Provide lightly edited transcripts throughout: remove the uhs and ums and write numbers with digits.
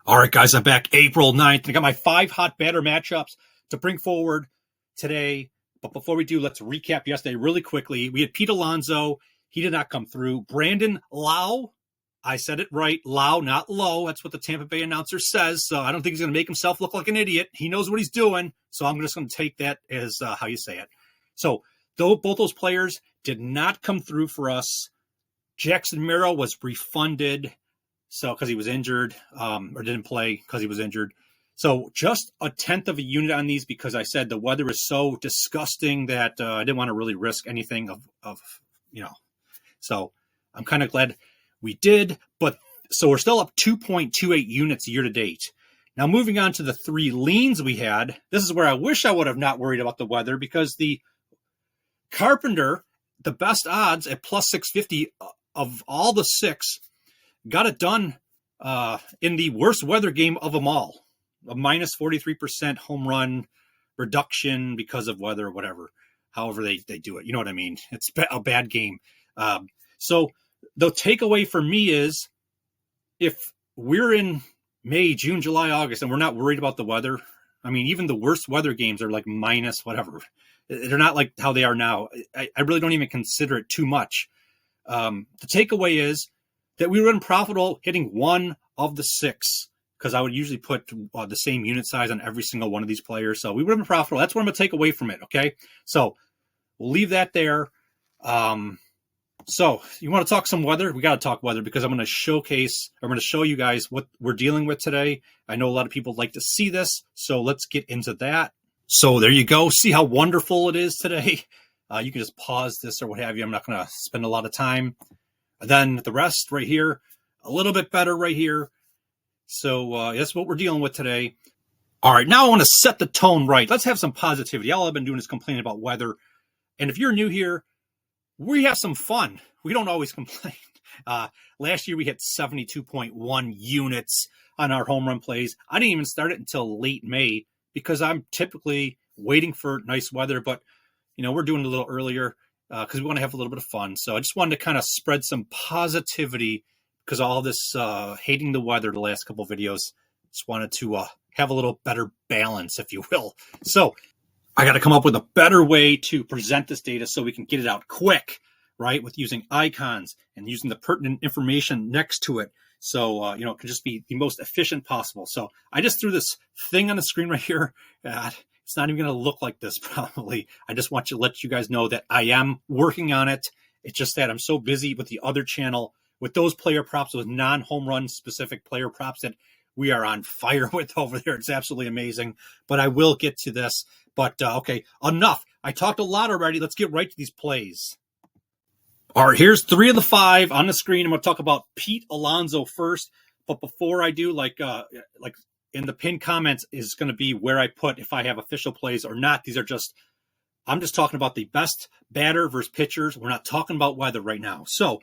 All right, guys, I'm back April 9th. I got my 5 hot batter matchups to bring forward today. But before we do, let's recap yesterday really quickly. We had Pete Alonso. He did not come through. Brandon Lau. I said it right. Lau, not Low. That's what the Tampa Bay announcer says. So I don't think he's going to make himself look like an idiot. He knows what he's doing. So I'm just going to take that as how you say it. So though both those players did not come through for us, Jackson Merrill was refunded. So because he was injured or didn't play because he was injured. So just a tenth of a unit on these because I said the weather is so disgusting that I didn't want to really risk anything of. So I'm kind of glad we did. But so we're still up 2.28 units year to date. Now moving on to the 3 leans we had. This is where I wish I would have not worried about the weather because the Carpenter, the best odds at plus 650 of all the 6, got it done in the worst weather game of them all. A minus 43% home run reduction because of weather or whatever. However they do it. You know what I mean? It's a bad game. So the takeaway for me is if we're in May, June, July, August, and we're not worried about the weather, I mean, even the worst weather games are like minus whatever. They're not like how they are now. I really don't even consider it too much. The takeaway is that we were profitable hitting 1 of the 6 because I would usually put the same unit size on every single one of these players. So we would have been profitable. That's what I'm going to take away from it, okay? So we'll leave that there. So you want to talk some weather? We got to talk weather because I'm going to show you guys what we're dealing with today. I know a lot of people like to see this, so let's get into that. So there you go. See how wonderful it is today? You can just pause this or what have you. I'm not going to spend a lot of time. Then the rest right here, a little bit better right here. So that's what we're dealing with today. All right, now I want to set the tone right. Let's have some positivity. All I've been doing is complaining about weather. And if you're new here, we have some fun. We don't always complain. Last year we hit 72.1 units on our home run plays. I didn't even start it until late May because I'm typically waiting for nice weather. But, we're doing it a little earlier. Because we want to have a little bit of fun. So I just wanted to kind of spread some positivity because all this hating the weather the last couple of videos. Just wanted to have a little better balance, if you will. So I got to come up with a better way to present this data so we can get it out quick, right? With using icons and using the pertinent information next to it. So, it can just be the most efficient possible. So I just threw this thing on the screen right here. It's not even going to look like this probably. I just want to let you guys know that I am working on it. It's just that I'm so busy with the other channel, with those player props, those non-home run specific player props that we are on fire with over there. It's absolutely amazing. But I will get to this. But okay, enough. I talked a lot already. Let's get right to these plays. All right, here's 3 of the 5 on the screen. I'm going to talk about Pete Alonso first. But before I do, like in the pinned comments is going to be where I put if I have official plays or not. I'm just talking about the best batter versus pitchers. We're not talking about weather right now. So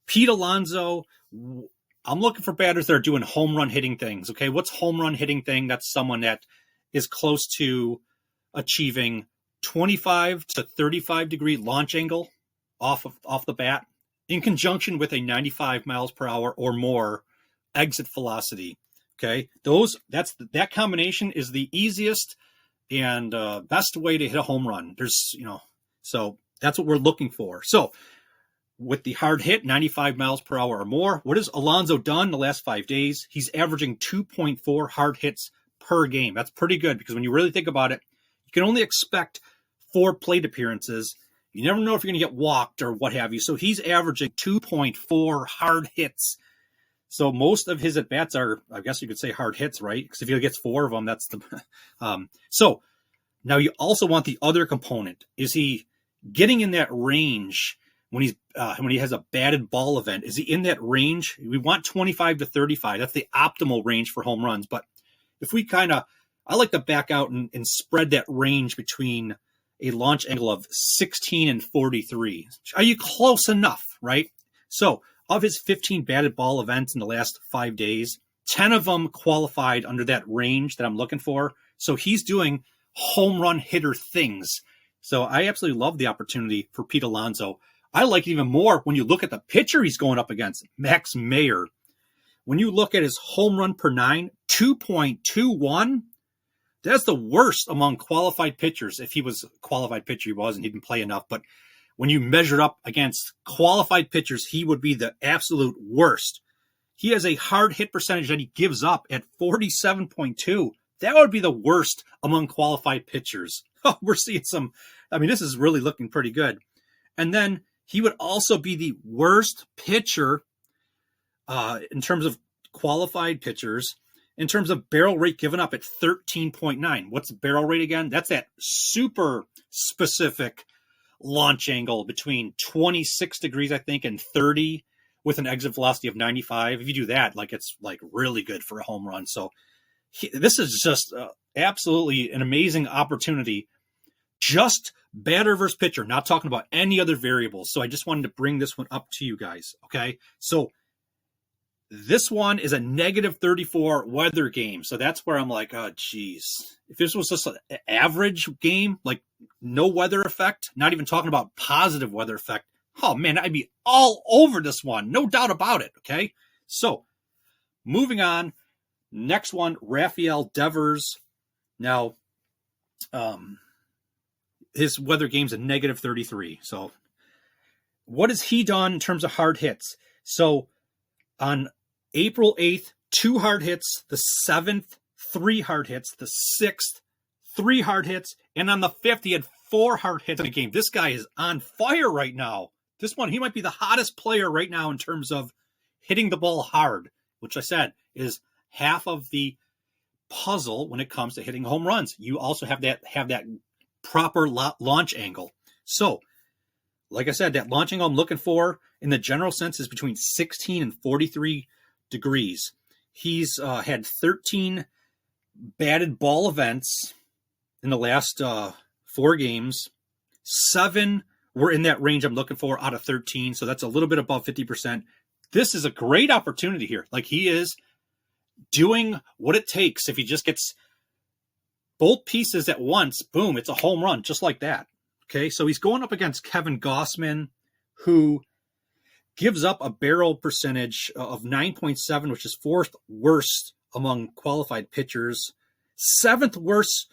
Pete Alonso, I'm looking for batters that are doing home run hitting things. Okay. What's home run hitting thing? That's someone that is close to achieving 25 to 35 degree launch angle off the bat in conjunction with a 95 miles per hour or more exit velocity. Okay, that combination is the easiest and best way to hit a home run. So that's what we're looking for. So with the hard hit, 95 miles per hour or more, what has Alonso done the last 5 days? He's averaging 2.4 hard hits per game. That's pretty good because when you really think about it, you can only expect 4 plate appearances. You never know if you're going to get walked or what have you. So he's averaging 2.4 hard hits. So most of his at-bats are, I guess you could say, hard hits, right? Because if he gets 4 of them, that's the... So now you also want the other component. Is he getting in that range when he has a batted ball event? Is he in that range? We want 25 to 35. That's the optimal range for home runs. But if we I like to back out and spread that range between a launch angle of 16 and 43. Are you close enough, right? So of his 15 batted ball events in the last 5 days, 10 of them qualified under that range that I'm looking for. So he's doing home run hitter things. So I absolutely love the opportunity for Pete Alonso. I like it even more when you look at the pitcher he's going up against, Max Meyer. when you look at his home run per 9, 2.21, that's the worst among qualified pitchers. If he was a qualified pitcher, he wasn't. He didn't play enough. But when you measure up against qualified pitchers, he would be the absolute worst. He has a hard hit percentage that he gives up at 47.2. That would be the worst among qualified pitchers. Oh, we're seeing some. I mean, this is really looking pretty good. And then he would also be the worst pitcher in terms of qualified pitchers, in terms of barrel rate given up at 13.9. What's barrel rate again? That's that super specific launch angle between 26 degrees, I think, and 30 with an exit velocity of 95. If you do that, like, it's like really good for a home run. So this is just absolutely an amazing opportunity. Just batter versus pitcher, not talking about any other variables. So I just wanted to bring this one up to you guys. Okay. So this one is a -34 weather game. So that's where I'm like, oh, geez. If this was just an average game, like no weather effect, not even talking about positive weather effect, oh, man, I'd be all over this one. No doubt about it. Okay. So moving on. Next one, Rafael Devers. Now, his weather game's a -33. So what has he done in terms of hard hits? So on April 8th, 2 hard hits, the 7th, 3 hard hits, the 6th, 3 hard hits, and on the 5th, he had 4 hard hits in a game. This guy is on fire right now. This one, he might be the hottest player right now in terms of hitting the ball hard, which I said is half of the puzzle when it comes to hitting home runs. You also have that proper launch angle. So, like I said, that launch angle I'm looking for in the general sense is between 16 and 43 degrees. He's had 13 batted ball events in the last 4 games. 7 were in that range I'm looking for out of 13, so that's a little bit above 50%. This is a great opportunity here. Like, he is doing what it takes. If he just gets both pieces at once, boom, it's a home run, just like that. Okay, so he's going up against Kevin Gossman, who gives up a barrel percentage of 9.7, which is 4th worst among qualified pitchers, 7th worst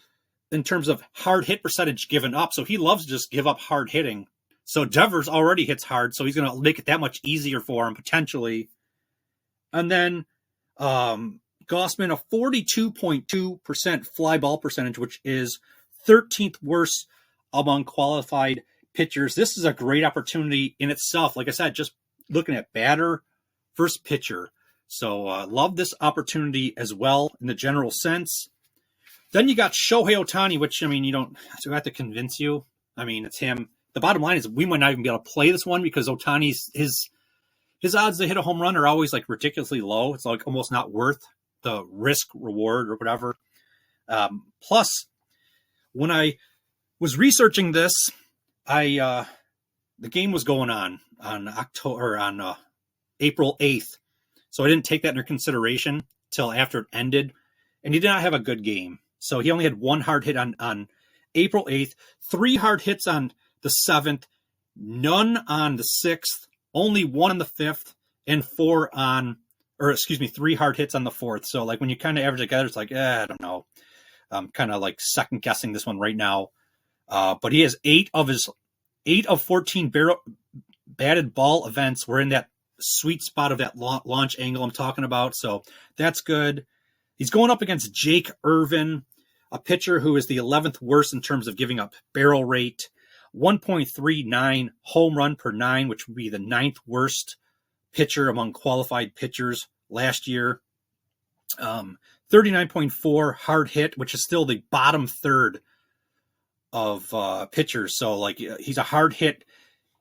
in terms of hard hit percentage given up. So he loves to just give up hard hitting. So Devers already hits hard, so he's going to make it that much easier for him, potentially. And then Gossman, a 42.2% fly ball percentage, which is 13th worst among qualified pitchers. This is a great opportunity in itself. Like I said, just looking at batter versus pitcher. So love this opportunity as well in the general sense. Then you got Shohei Ohtani, which, I mean, you don't have to convince you. I mean, it's him. The bottom line is we might not even be able to play this one because Ohtani's, his odds to hit a home run are always like ridiculously low. It's like almost not worth the risk reward or whatever. Plus, when I was researching this, the game was going on April 8th. So I didn't take that into consideration till after it ended. And he did not have a good game. So he only had 1 hard hit on April 8th, 3 hard hits on the 7th, none on the 6th, only 1 on the 5th, and 3 hard hits on the 4th. So like when you kind of average it together, it's like, I don't know. I'm kind of like second guessing this one right now. But he has 8 of 14 batted ball events were in that sweet spot of that launch angle I'm talking about. So that's good. He's going up against Jake Irvin, a pitcher who is the 11th worst in terms of giving up barrel rate, 1.39 home run per 9, which would be the 9th worst pitcher among qualified pitchers last year. 39.4 hard hit, which is still the bottom third of pitchers. So like he's a hard hit.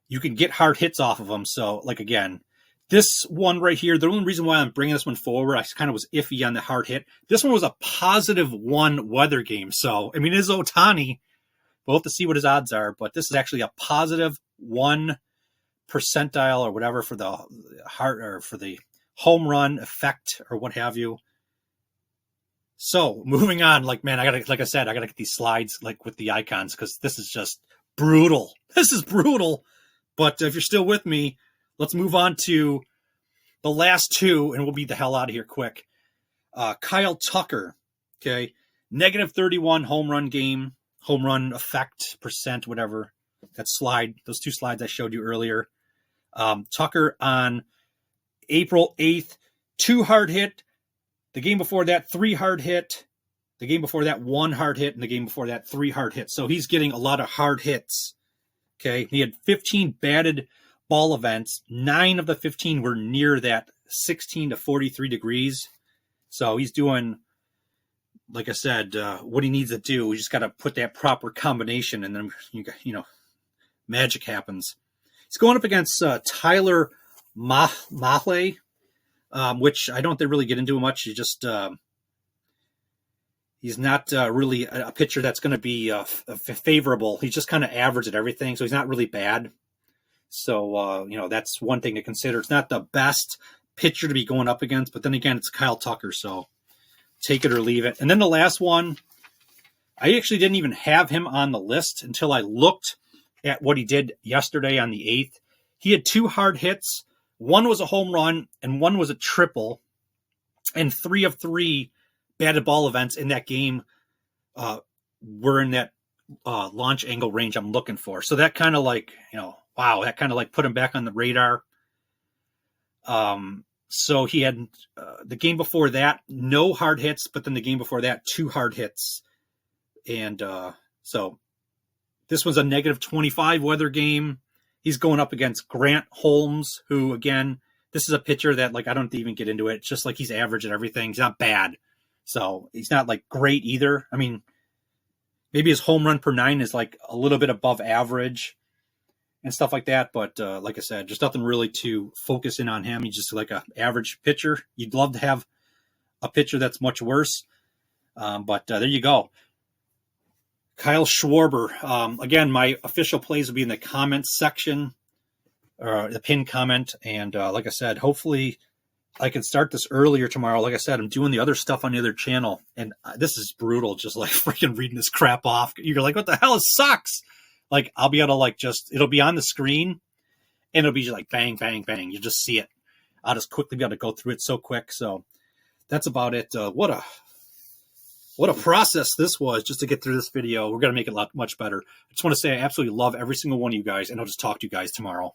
You can get hard hits off of him. So like, again, this one right here, the only reason why I'm bringing this one forward, I kind of was iffy on the hard hit. This one was a +1 weather game. So, I mean, it is Ohtani. We'll have to see what his odds are, but this is actually a +1 percentile or whatever for the for the home run effect or what have you. So moving on, like I said, I gotta get these slides like with the icons because this is just brutal. This is brutal. But if you're still with me, let's move on to The last two, and we'll beat the hell out of here quick. Kyle Tucker, okay, -31 home run game, home run effect percent, whatever. That slide, those two slides I showed you earlier. Tucker on April 8th, 2 hard hit. The game before that, 3 hard hit. The game before that, 1 hard hit. And the game before that, 3 hard hits. So he's getting a lot of hard hits. Okay. He had 15 batted ball events. 9 of the 15 were near that 16 to 43 degrees. So he's doing, like I said, what he needs to do. We just got to put that proper combination, and then, you know, magic happens. He's going up against Tyler Mahle, which I don't really get into much. He just he's not really a pitcher that's going to be favorable. He's just kind of average at everything, so he's not really bad. So, you know, that's one thing to consider. It's not the best pitcher to be going up against, but then again, it's Kyle Tucker, so take it or leave it. And then the last one, I actually didn't even have him on the list until I looked at what he did yesterday on the 8th. He had 2 hard hits. 1 was a home run and 1 was a triple. And 3 of 3 batted ball events in that game were in that launch angle range I'm looking for. So that kind of like, you know, wow, that kind of like put him back on the radar. So he had the game before that, no hard hits, but then the game before that, 2 hard hits. And so this was a -25 weather game. He's going up against Grant Holmes, who, again, this is a pitcher that, like, I don't even get into it. It's just like he's average at everything. He's not bad. So he's not, like, great either. I mean, maybe his home run per 9 is, like, a little bit above average and stuff like that. But like I said, just nothing really to focus in on him. He's just like an average pitcher. You'd love to have a pitcher that's much worse. But there you go. Kyle Schwarber. Again, my official plays will be in the comments section, or the pinned comment. And like I said, hopefully I can start this earlier tomorrow. Like I said, I'm doing the other stuff on the other channel. And this is brutal, just like freaking reading this crap off. You're like, what the hell? It sucks. Like, I'll be able to, like, it'll be on the screen, and it'll be just like bang, bang, bang. You just see it. I'll just quickly be able to go through it so quick. So that's about it. What a process this was just to get through this video. We're going to make it much better. I just want to say I absolutely love every single one of you guys, and I'll just talk to you guys tomorrow.